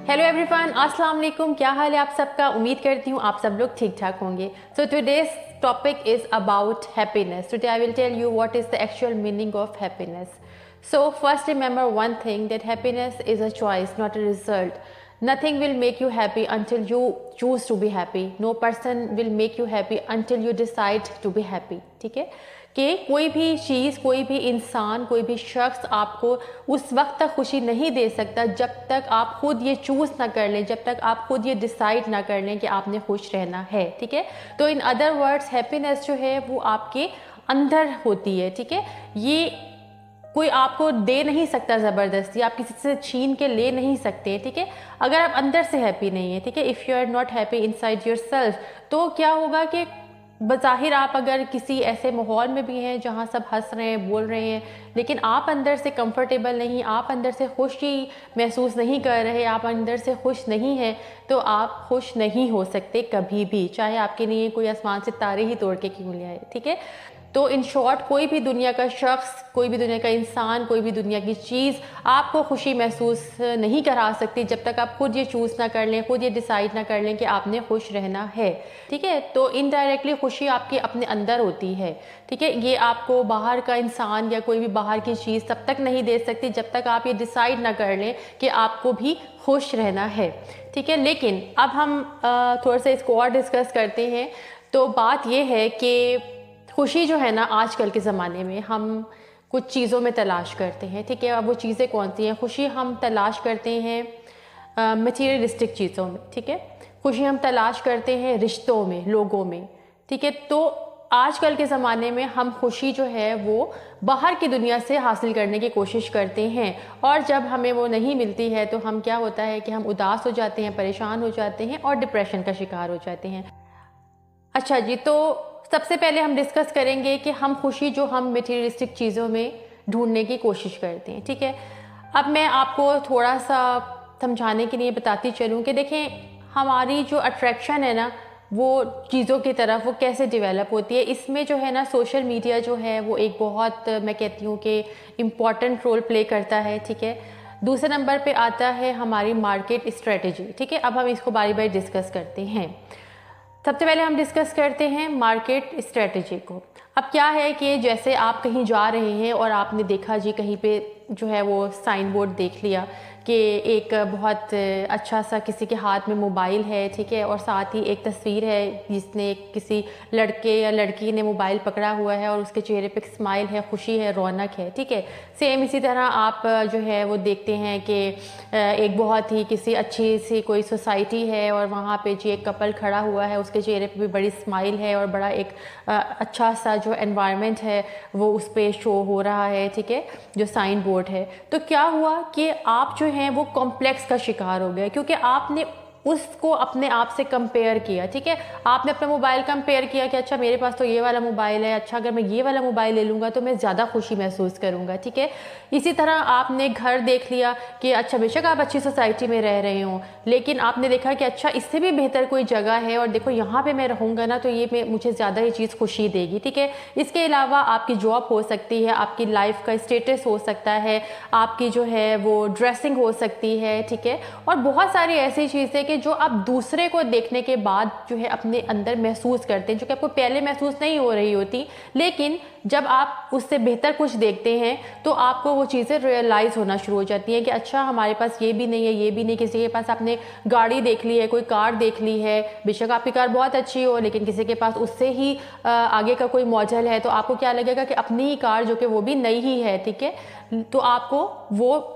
Hello everyone, अस्सलाम वालेकुम। क्या हाल है आप सबका? उम्मीद करती हूँ आप सब लोग ठीक ठाक होंगे। So today's topic is about happiness. Today I will tell you what is the actual meaning of happiness. So first remember one thing, that happiness is a choice, not a result. Nothing will make you happy until you choose to be happy. No person will make you happy until you decide to be happy. ठीक है कि कोई भी चीज़, कोई भी इंसान, कोई भी शख्स आपको उस वक्त तक खुशी नहीं दे सकता जब तक आप खुद ये चूज़ ना कर लें, जब तक आप खुद ये डिसाइड ना कर लें कि आपने खुश रहना है। ठीक है, तो इन अदर वर्ड्स हैप्पीनेस जो है वो आपके अंदर होती है। ठीक है, ये कोई आपको दे नहीं सकता ज़बरदस्ती, आप किसी से छीन के ले नहीं सकते। ठीक है, अगर आप अंदर से हैप्पी नहीं है, ठीक है, if you are not happy inside yourself, तो क्या होगा कि बज़ाहिर आप अगर किसी ऐसे माहौल में भी हैं जहाँ सब हंस रहे हैं, बोल रहे हैं, लेकिन आप अंदर से कंफर्टेबल नहीं, आप अंदर से खुशी महसूस नहीं कर रहे, आप अंदर से खुश नहीं हैं, तो आप खुश नहीं हो सकते कभी भी, चाहे आपके लिए कोई आसमान से तारे ही तोड़ के क्यों ले आए। ठीक है, तो इन शॉर्ट कोई भी दुनिया का शख्स, कोई भी दुनिया का इंसान, कोई भी दुनिया की चीज़ आपको खुशी महसूस नहीं करा सकती जब तक आप खुद ये चूज़ ना कर लें, खुद ये डिसाइड ना कर लें कि आपने खुश रहना है। ठीक है, तो इनडायरेक्टली खुशी आपके अपने अंदर होती है। ठीक है, ये आपको बाहर का इंसान या कोई भी बाहर की चीज़ तब तक नहीं दे सकती जब तक आप ये डिसाइड ना कर लें कि आपको भी खुश रहना है। ठीक है, लेकिन अब हम थोड़ा सा इसको और डिस्कस करते हैं। तो बात ये है कि खुशी जो है ना, आजकल के ज़माने में हम कुछ चीज़ों में तलाश करते हैं। ठीक है, अब वो चीज़ें कौन सी हैं? खुशी हम तलाश करते हैं मटीरियलिस्टिक चीज़ों में। ठीक है, खुशी हम तलाश करते हैं रिश्तों में, लोगों में। ठीक है, तो आजकल के ज़माने में हम खुशी जो है वो बाहर की दुनिया से हासिल करने की कोशिश करते हैं, और जब हमें वो नहीं मिलती है तो हम क्या होता है कि हम उदास हो जाते हैं, परेशान हो जाते हैं और डिप्रेशन का शिकार हो जाते हैं। अच्छा जी, तो सबसे पहले हम डिस्कस करेंगे कि हम खुशी जो हम मटेरियलिस्टिक चीज़ों में ढूंढने की कोशिश करते हैं। ठीक है, अब मैं आपको थोड़ा सा समझाने के लिए बताती चलूँ कि देखें, हमारी जो अट्रैक्शन है ना वो चीज़ों की तरफ, वो कैसे डेवलप होती है। इसमें जो है ना सोशल मीडिया जो है वो एक बहुत, मैं कहती हूँ कि इम्पॉर्टेंट रोल प्ले करता है। ठीक है, दूसरे नंबर पे आता है हमारी मार्केट स्ट्रेटजी। ठीक है, अब हम इसको बारी बारी डिस्कस करते हैं। सबसे पहले हम डिस्कस करते हैं मार्केट स्ट्रेटजी को। अब क्या है कि जैसे आप कहीं जा रहे हैं और आपने देखा जी कहीं पे जो है वो साइन बोर्ड देख लिया कि एक बहुत अच्छा सा किसी के हाथ में मोबाइल है। ठीक है, और साथ ही एक तस्वीर है जिसने किसी लड़के या लड़की ने मोबाइल पकड़ा हुआ है और उसके चेहरे पे स्माइल है, खुशी है, रौनक है। ठीक है, सेम इसी तरह आप जो है वो देखते हैं कि एक बहुत ही किसी अच्छी सी कोई सोसाइटी है और वहाँ पे जी एक कपल खड़ा हुआ है, उसके चेहरे पे भी बड़ी स्माइल है और बड़ा एक अच्छा सा जो एनवायरनमेंट है वो उस पर शो हो रहा है। ठीक है, जो साइन बोर्ड है, तो क्या हुआ कि आप जो हैं वो कॉम्प्लेक्स का शिकार हो गए, क्योंकि आपने उसको अपने आप से कंपेयर किया। ठीक है, आपने अपना मोबाइल कंपेयर किया कि अच्छा मेरे पास तो ये वाला मोबाइल है, अच्छा अगर मैं ये वाला मोबाइल ले लूँगा तो मैं ज़्यादा खुशी महसूस करूँगा। ठीक है, इसी तरह आपने घर देख लिया कि अच्छा बेशक आप अच्छी सोसाइटी में रह रहे हो, लेकिन आपने देखा कि अच्छा इससे भी बेहतर कोई जगह है और देखो यहाँ पे मैं रहूँगा ना तो ये मुझे ज़्यादा ये चीज़ खुशी देगी। ठीक है, इसके अलावा आपकी जॉब हो सकती है, आपकी लाइफ का स्टेटस हो सकता है, आपकी जो है वो ड्रेसिंग हो सकती है। ठीक है, और बहुत सारी ऐसी चीज़ें कि जो आप दूसरे को देखने के बाद जो है अपने अंदर महसूस करते हैं, जो कि आपको पहले महसूस नहीं हो रही होती, लेकिन जब आप उससे बेहतर कुछ देखते हैं तो आपको वो चीज़ें रियलाइज़ होना शुरू हो जाती हैं कि अच्छा हमारे पास ये भी नहीं है, ये भी नहीं। किसी के पास आपने गाड़ी देख ली है, कोई कार देख ली है, बेशक आपकी कार बहुत अच्छी हो, लेकिन किसी के पास उससे ही आगे का कोई मॉडल है, तो आपको क्या लगेगा कि अपनी ही कार जो कि वो भी नई ही है। ठीक है, तो आपको वो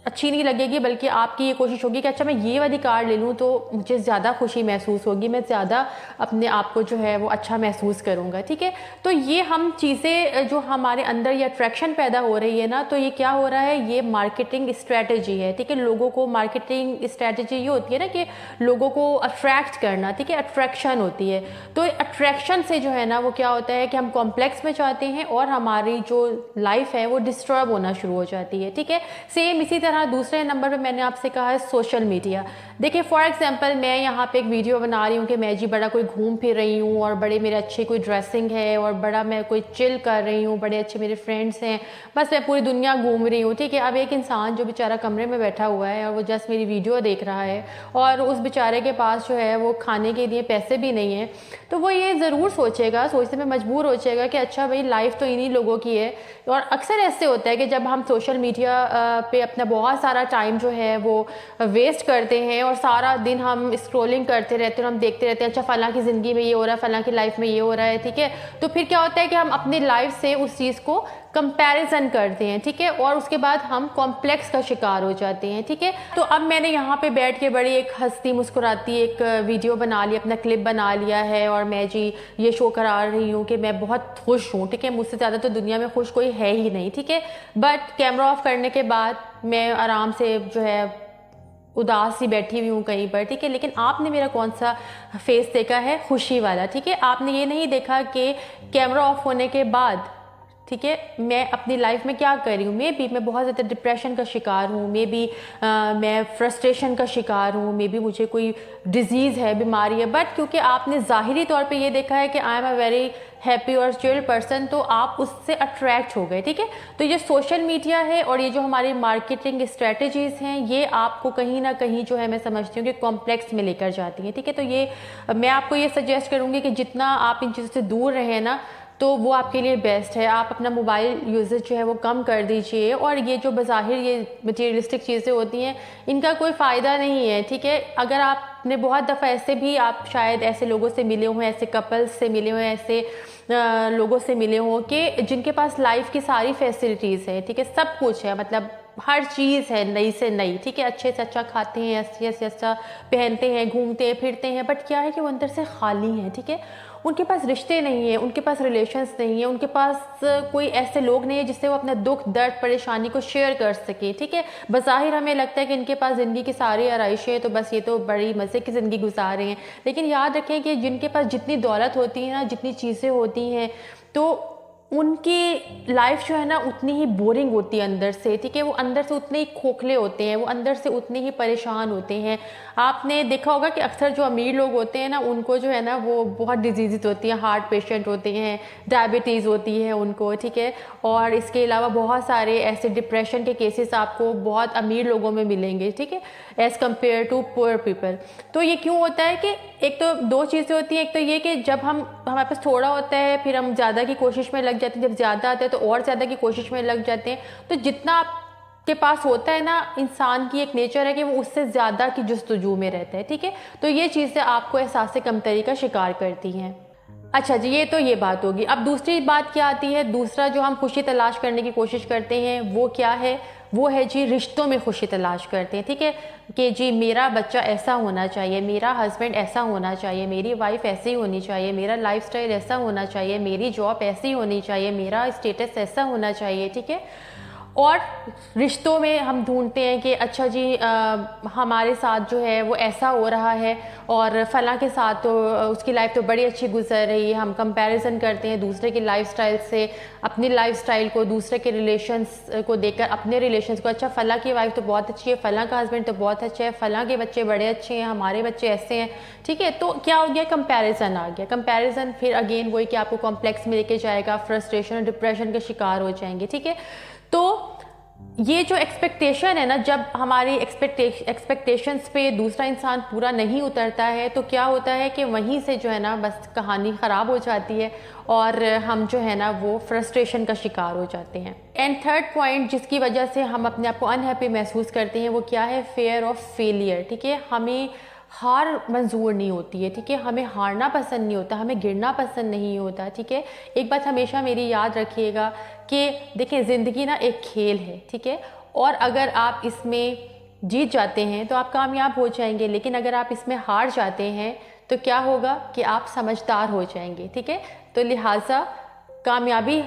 अच्छी नहीं लगेगी, बल्कि आपकी ये कोशिश होगी कि अच्छा मैं ये वाली कार ले लूँ तो मुझे ज़्यादा खुशी महसूस होगी, मैं ज़्यादा अपने आप को जो है वो अच्छा महसूस करूँगा। ठीक है, तो ये हम चीज़ें जो हमारे अंदर ये अट्रैक्शन पैदा हो रही है ना, तो ये क्या हो रहा है, ये मार्केटिंग स्ट्रेटजी है। ठीक है, लोगों को मार्केटिंग स्ट्रेटजी ये होती है ना कि लोगों को अट्रैक्ट करना। ठीक है, अट्रैक्शन होती है, तो अट्रैक्शन से जो है ना वो क्या होता है कि हम कॉम्प्लेक्स में जाते हैं और हमारी जो लाइफ है वो डिस्टर्ब होना शुरू हो जाती है। ठीक है, सेम इसी तरह तरह दूसरे नंबर पे मैंने आपसे कहा है सोशल मीडिया। देखिए फॉर एग्जांपल मैं यहाँ पे एक वीडियो बना रही हूँ कि मैं जी बड़ा कोई घूम फिर रही हूँ और बड़े मेरे अच्छे कोई ड्रेसिंग है और बड़ा मैं कोई चिल कर रही हूँ, बड़े अच्छे मेरे फ्रेंड्स हैं, बस मैं पूरी दुनिया घूम रही हूँ, ठीक है। अब एक इंसान जो बेचारा कमरे में बैठा हुआ है और वो जस्ट मेरी वीडियो देख रहा है और उस बेचारे के पास जो है वो खाने के लिए पैसे भी नहीं है, तो वो ये ज़रूर सोचेगा, सोचने में मजबूर हो जाएगा कि अच्छा भाई लाइफ तो इन्हीं लोगों की है। और अक्सर ऐसे होता है कि जब हम सोशल मीडिया पे अपना बहुत सारा टाइम जो है वो वेस्ट करते हैं और सारा दिन हम स्क्रॉलिंग करते रहते हैं और हम देखते रहते हैं अच्छा फ़लाँ की ज़िंदगी में ये हो रहा है, फ़लाँ की लाइफ में ये हो रहा है, ठीक है। तो फिर क्या होता है कि हम अपनी लाइफ से उस चीज़ को कंपैरिजन करते हैं, ठीक है, और उसके बाद हम कॉम्प्लेक्स का शिकार हो जाते हैं, ठीक है। तो अब मैंने यहाँ पे बैठ के बड़ी एक हंसती मुस्कुराती एक वीडियो बना ली, अपना क्लिप बना लिया है और मैं जी ये शो करा रही हूँ कि मैं बहुत खुश हूँ, ठीक है, मुझसे ज़्यादा तो दुनिया में खुश कोई है ही नहीं, ठीक है। बट कैमरा ऑफ करने के बाद मैं आराम से जो है उदास सी बैठी हुई हूँ कहीं पर, ठीक है। लेकिन आपने मेरा कौन सा फेस देखा है? खुशी वाला, ठीक है। आपने ये नहीं देखा कि कैमरा ऑफ होने के बाद, ठीक है, मैं अपनी लाइफ में क्या कर रही हूँ। मे बी मैं बहुत ज़्यादा डिप्रेशन का शिकार हूँ, मे बी मैं फ्रस्ट्रेशन का शिकार हूँ, मे बी मुझे कोई डिजीज़ है, बीमारी है, बट क्योंकि आपने ज़ाहिरी तौर पे ये देखा है कि I am a very happy और चिल पर्सन, तो आप उससे अट्रैक्ट हो गए, ठीक है। तो ये सोशल मीडिया है और ये जो हमारी मार्केटिंग स्ट्रेटजीज़ हैं ये आपको कहीं ना कहीं जो है मैं समझती हूँ कि कॉम्प्लेक्स में लेकर जाती हैं, ठीक है। तो ये मैं आपको ये सजेस्ट करूँगी कि जितना आप इन चीज़ों से दूर रहें ना तो वो आपके लिए बेस्ट है। आप अपना मोबाइल यूजेज जो है वो कम कर दीजिए और ये जो बज़ाहिर ये मटीरियलिस्टिक चीज़ें होती हैं इनका कोई फ़ायदा नहीं है, ठीक है। अगर आपने बहुत दफ़ा ऐसे भी आप शायद ऐसे लोगों से मिले हों, ऐसे कपल्स से मिले हों, ऐसे लोगों से मिले हों कि जिनके पास लाइफ की सारी फैसिलिटीज़ है, ठीक है, सब कुछ है, मतलब हर चीज़ है नई से नई, ठीक है, अच्छे से अच्छा खाते हैं, अच्छे से अच्छा पहनते हैं, घूमते हैं फिरते हैं, बट क्या है कि वो अंदर से खाली हैं, ठीक है। उनके पास रिश्ते नहीं है, उनके पास रिलेशंस नहीं है, उनके पास कोई ऐसे लोग नहीं है जिससे वो अपना दुख दर्द परेशानी को शेयर कर सके, ठीक है। बज़ाहिर हमें लगता है कि इनके पास ज़िंदगी की सारी आराइशें हैं तो बस ये तो बड़ी मज़े की ज़िंदगी गुजार रहे हैं, लेकिन याद रखें कि जिनके पास जितनी दौलत होती है ना, जितनी चीज़ें होती हैं, तो उनकी लाइफ जो है ना उतनी ही बोरिंग होती है अंदर से, ठीक है। वो अंदर से उतने ही खोखले होते हैं, वो अंदर से उतने ही परेशान होते हैं। आपने देखा होगा कि अक्सर जो अमीर लोग होते हैं ना उनको जो है ना वो बहुत डिजीज़ होती हैं, हार्ट पेशेंट होते हैं, डायबिटीज़ होती है उनको, ठीक है। और इसके अलावा बहुत सारे ऐसे डिप्रेशन के केसेस आपको बहुत अमीर लोगों में मिलेंगे, ठीक है, as compare to poor people. तो ये क्यों होता है कि एक तो दो चीज़ें होती हैं, एक तो ये कि जब हमारे पास थोड़ा होता है फिर हम ज़्यादा की कोशिश में लग जाते हैं, जब ज़्यादा आता है तो और ज़्यादा की कोशिश में लग जाते हैं। तो जितना आपके पास होता है ना, इंसान की एक नेचर है कि वो उससे ज़्यादा की जुस्तजू में रहता है, ठीक है। तो ये चीज़ें आपको एहसास कमतरी का शिकार करती हैं। अच्छा जी, ये तो ये बात होगी। अब दूसरी बात क्या आती है? दूसरा जो हम खुशी तलाश करने की कोशिश करते हैं वो क्या है? वो है जी रिश्तों में खुशी तलाश करते हैं, ठीक है, कि जी मेरा बच्चा ऐसा होना चाहिए, मेरा हस्बैंड ऐसा होना चाहिए, मेरी वाइफ ऐसी होनी चाहिए, मेरा लाइफस्टाइल ऐसा होना चाहिए, मेरी जॉब ऐसी होनी चाहिए, मेरा स्टेटस ऐसा होना चाहिए, ठीक है। और रिश्तों में हम ढूंढते हैं कि अच्छा जी हमारे साथ जो है वो ऐसा हो रहा है और फ़लाँ के साथ तो उसकी लाइफ तो बड़ी अच्छी गुजर रही है। हम कंपैरिजन करते हैं दूसरे की लाइफस्टाइल से, अपनी लाइफस्टाइल को दूसरे के रिलेशंस को देखकर अपने रिलेशंस को, अच्छा फ़लाँ की वाइफ तो बहुत अच्छी है, फ़लाँ का हस्बैंड तो बहुत अच्छा है, फ़लाँ के बच्चे बड़े अच्छे हैं, हमारे बच्चे ऐसे हैं, ठीक है। तो क्या हो गया? कंपैरिजन आ गया। कंपैरिजन फिर अगेन वही कि आपको कॉम्प्लेक्स में लेके जाएगा, फ्रस्ट्रेशन और डिप्रेशन के शिकार हो जाएंगे, ठीक है। तो ये जो एक्सपेक्टेशन है ना, जब हमारी एक्सपेक्टेशंस पे दूसरा इंसान पूरा नहीं उतरता है तो क्या होता है कि वहीं से जो है ना बस कहानी ख़राब हो जाती है और हम जो है ना वो फ्रस्ट्रेशन का शिकार हो जाते हैं। एंड थर्ड पॉइंट जिसकी वजह से हम अपने आप को अनहैप्पी महसूस करते हैं वो क्या है? फेयर ऑफ फेलियर, ठीक है। हमें हार मंजूर नहीं होती है, ठीक है, हमें हारना पसंद नहीं होता, हमें गिरना पसंद नहीं होता, ठीक है। एक बात हमेशा मेरी याद रखिएगा कि देखिए ज़िंदगी ना एक खेल है, ठीक है, और अगर आप इसमें जीत जाते हैं तो आप कामयाब हो जाएंगे, लेकिन अगर आप इसमें हार जाते हैं तो क्या होगा कि आप समझदार हो जाएंगे, ठीक है। तो लिहाजा कामयाबी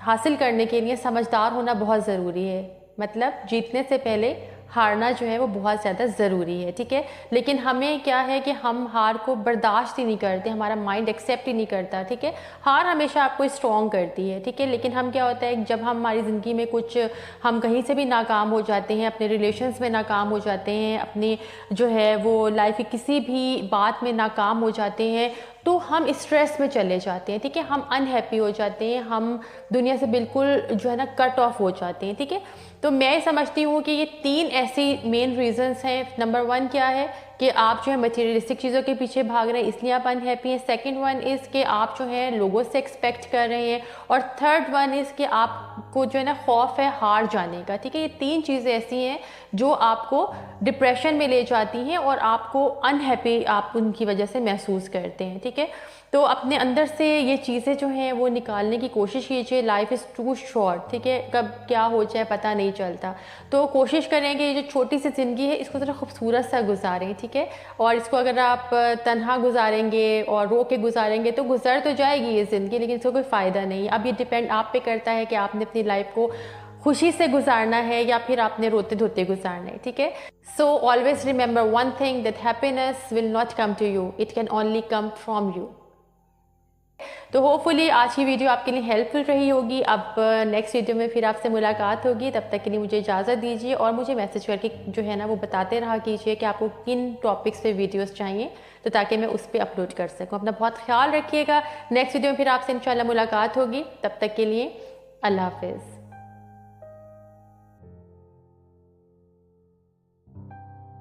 हासिल करने के लिए समझदार होना बहुत ज़रूरी है, मतलब जीतने से पहले हारना जो है वो बहुत ज़्यादा ज़रूरी है, ठीक है। लेकिन हमें क्या है कि हम हार को बर्दाश्त ही नहीं करते, हमारा माइंड एक्सेप्ट ही नहीं करता, ठीक है। हार हमेशा आपको स्ट्रॉन्ग करती है, ठीक है। लेकिन हम क्या होता है, जब हम हमारी ज़िंदगी में कुछ हम कहीं से भी नाकाम हो जाते हैं, अपने रिलेशंस में नाकाम हो जाते हैं, अपनी जो है वो लाइफ की किसी भी बात में नाकाम हो जाते हैं, तो हम स्ट्रेस में चले जाते हैं, ठीक है। हम अनहैप्पी हो जाते हैं, हम दुनिया से बिल्कुल जो है ना कट ऑफ हो जाते हैं, ठीक है। तो मैं समझती हूँ कि ये 3 ऐसी मेन रीजंस हैं। नंबर 1 क्या है कि आप जो है मटेरियलिस्टिक चीज़ों के पीछे भाग रहे हैं, इसलिए आप अनहैप्पी हैं। सेकंड वन इज़ कि आप जो है लोगों से एक्सपेक्ट कर रहे हैं। और थर्ड वन इज़ कि आपको जो है ना खौफ है हार जाने का, ठीक है। ये 3 चीज़ें ऐसी हैं जो आपको डिप्रेशन में ले जाती हैं और आपको अनहैप्पी आप उनकी वजह से महसूस करते हैं, ठीक है। तो अपने अंदर से ये चीज़ें जो हैं वो निकालने की कोशिश कीजिए। लाइफ इज़ टू शॉर्ट, ठीक है, कब क्या हो जाए पता नहीं चलता। तो कोशिश करें कि ये जो छोटी सी ज़िंदगी है इसको ज़रा खूबसूरत सा गुजारें, ठीक है। और इसको अगर आप तन्हा गुजारेंगे और रो के गुजारेंगे तो गुजर तो जाएगी ये ज़िंदगी, लेकिन इसका कोई फ़ायदा नहीं। अब ये डिपेंड आप पे करता है कि आपने अपनी लाइफ को खुशी से गुजारना है या फिर आपने रोते धोते गुजारना है, ठीक है। So always remember one thing, that happiness will not come to you, it can only come from you. तो होपफुली आज की वीडियो आपके लिए हेल्पफुल रही होगी। अब नेक्स्ट वीडियो में फिर आपसे मुलाकात होगी, तब तक के लिए मुझे इजाज़त दीजिए और मुझे मैसेज करके जो है ना वो बताते रहा कीजिए कि आपको किन टॉपिक्स पे वीडियोस चाहिए, तो ताकि मैं उस पर अपलोड कर सकूं। अपना बहुत ख्याल रखिएगा। नेक्स्ट वीडियो में फिर आपसे इंशाल्लाह मुलाकात होगी, तब तक के लिए अल्लाह हाफिज़।